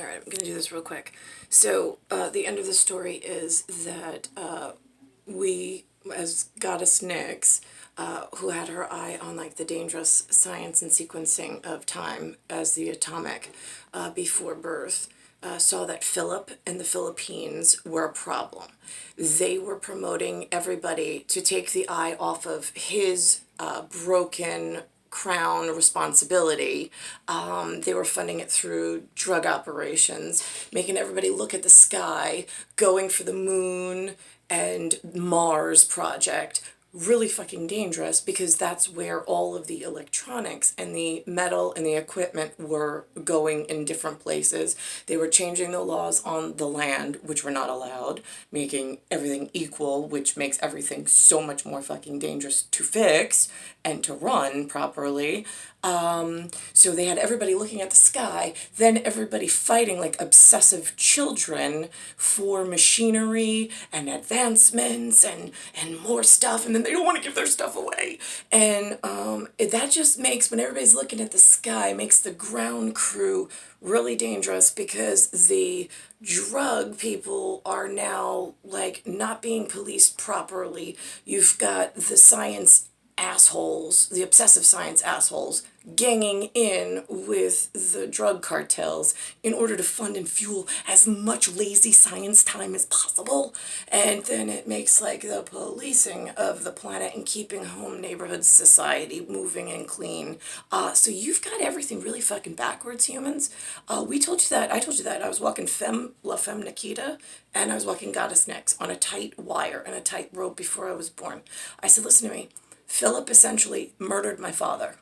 All right, I'm going to do this real quick. So, the end of the story is that we, as Goddess Nyx, who had her eye on like the dangerous science and sequencing of time as the atomic before birth, saw that Philip and the Philippines were a problem. They were promoting everybody to take the eye off of his broken crown responsibility. They were funding it through drug operations, making everybody look at the sky, going for the moon and Mars project. Really fucking dangerous because that's where all of the electronics and the metal and the equipment were going in different places. They were changing the laws on the land, which were not allowed, making everything equal, which makes everything so much more fucking dangerous to fix and to run properly. So they had everybody looking at the sky, then everybody fighting like obsessive children for machinery and advancements and more stuff, and then they don't want to give their stuff away. And that just makes, when everybody's looking at the sky, makes the ground crew really dangerous because the drug people are now like not being policed properly. You've got the science assholes, the obsessive science assholes, ganging in with the drug cartels in order to fund and fuel as much lazy science time as possible. And then it makes like the policing of the planet and keeping home neighborhood society moving and clean. So you've got everything really fucking backwards, humans. We told you that. I told you that. I was walking La Femme Nikita and I was walking Goddess Nyx on a tight wire and a tight rope before I was born. I said, listen to me. Philip essentially murdered my father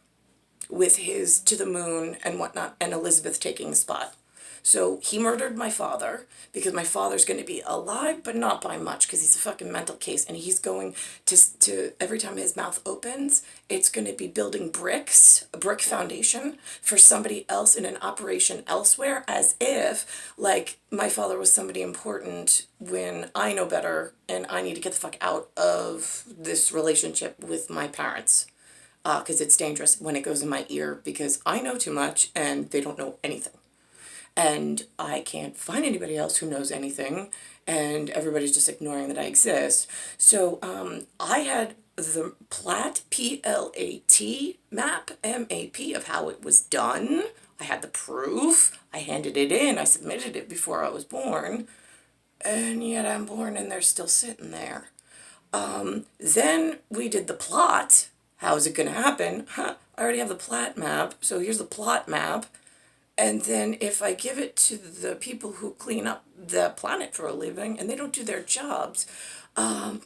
with his to the moon and whatnot, and Elizabeth taking the spot. So he murdered my father because my father's going to be alive, but not by much because he's a fucking mental case, and he's going to every time his mouth opens, it's going to be building bricks, a brick foundation for somebody else in an operation elsewhere, as if like my father was somebody important when I know better and I need to get the fuck out of this relationship with my parents. Because it's dangerous when it goes in my ear because I know too much and they don't know anything. And I can't find anybody else who knows anything, and everybody's just ignoring that I exist. So I had the Plat, P-L-A-T map, M-A-P, of how it was done. I had the proof. I handed it in. I submitted it before I was born. And yet I'm born and they're still sitting there. Then we did the plot. How is it going to happen? I already have the Plat map, so here's the plot map. And then if I give it to the people who clean up the planet for a living and they don't do their jobs, then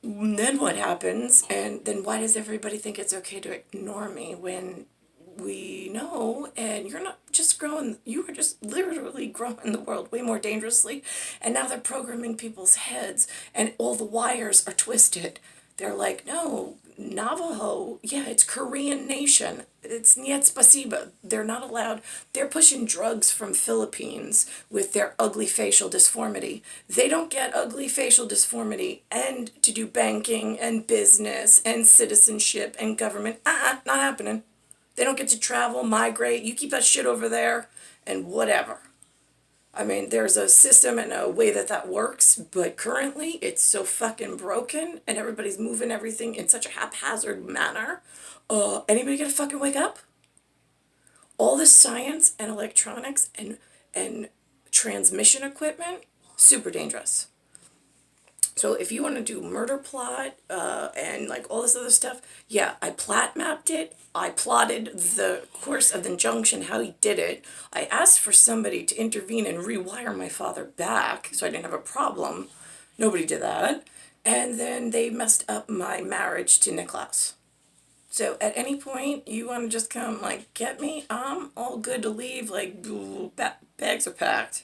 what happens? And then why does everybody think it's okay to ignore me when we know, and you're not just growing, you are just literally growing the world way more dangerously. And now they're programming people's heads and all the wires are twisted. They're like, no, Navajo, yeah, it's Korean nation. It's Niet Spasiba. They're not allowed. They're pushing drugs from Philippines with their ugly facial disformity. They don't get ugly facial disformity and to do banking and business and citizenship and government. Not happening. They don't get to travel, migrate. You keep that shit over there and whatever. I mean, there's a system and a way that that works, but currently it's so fucking broken and everybody's moving everything in such a haphazard manner. Anybody gonna fucking wake up? All this science and electronics and transmission equipment, super dangerous. So if you want to do murder plot and like all this other stuff, yeah, I plat mapped it. I plotted the course of the injunction, how he did it. I asked for somebody to intervene and rewire my father back so I didn't have a problem. Nobody did that. And then they messed up my marriage to Niklaus. So at any point you want to just come like get me, I'm all good to leave. Like bags are packed.